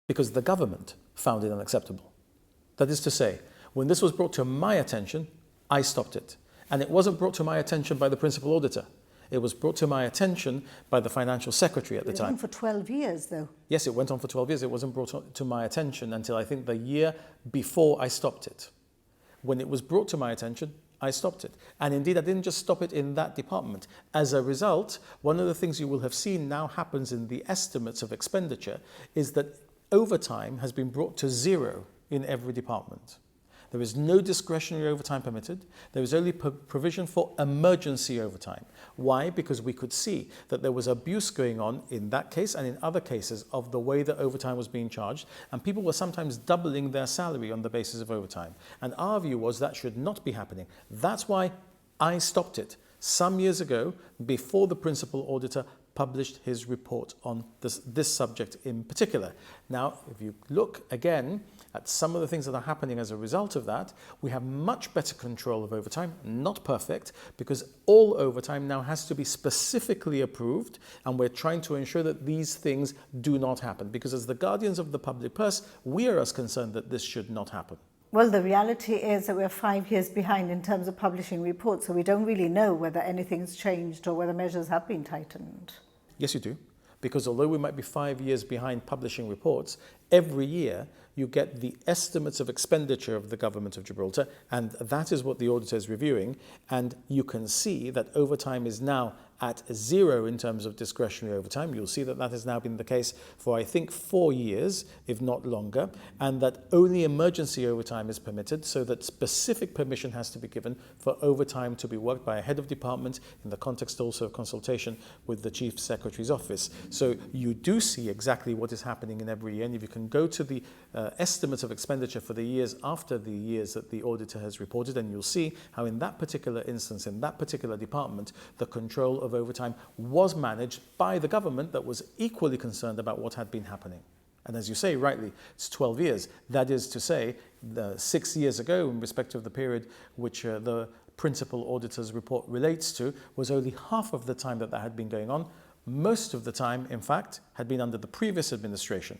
because the government found it unacceptable. That is to say, when this was brought to my attention, I stopped it. And it wasn't brought to my attention by the Principal Auditor. It was brought to my attention by the Financial Secretary at the time. It went on for 12 years, though. Yes, it went on for 12 years. It wasn't brought to my attention until I think the year before I stopped it. When it was brought to my attention, I stopped it. And indeed, I didn't just stop it in that department. As a result, one of the things you will have seen now happens in the estimates of expenditure is that overtime has been brought to zero in every department. There is no discretionary overtime permitted. There is only provision for emergency overtime. Why? Because we could see that there was abuse going on in that case and in other cases of the way that overtime was being charged, and people were sometimes doubling their salary on the basis of overtime. And our view was that should not be happening. That's why I stopped it some years ago, before the Principal Auditor published his report on this subject in particular. Now, if you look again at some of the things that are happening as a result of that, we have much better control of overtime, not perfect, because all overtime now has to be specifically approved, and we're trying to ensure that these things do not happen, because as the guardians of the public purse, we are as concerned that this should not happen. Well, the reality is that we're 5 years behind in terms of publishing reports, so we don't really know whether anything's changed or whether measures have been tightened. Yes, you do. Because although we might be 5 years behind publishing reports, every year you get the estimates of expenditure of the government of Gibraltar, and that is what the auditor is reviewing, and you can see that overtime is now at zero in terms of discretionary overtime. You'll see that that has now been the case for, I think, 4 years, if not longer, and that only emergency overtime is permitted, so that specific permission has to be given for overtime to be worked by a head of department in the context also of consultation with the Chief Secretary's office. So you do see exactly what is happening in every year, and if you can go to the estimates of expenditure for the years after the years that the auditor has reported, and you'll see how in that particular instance, in that particular department, the control of overtime was managed by the government that was equally concerned about what had been happening. And as you say rightly, it's 12 years. That is to say, 6 years ago, in respect of the period which the Principal Auditor's report relates to, was only half of the time that had been going on. Most of the time, in fact, had been under the previous administration.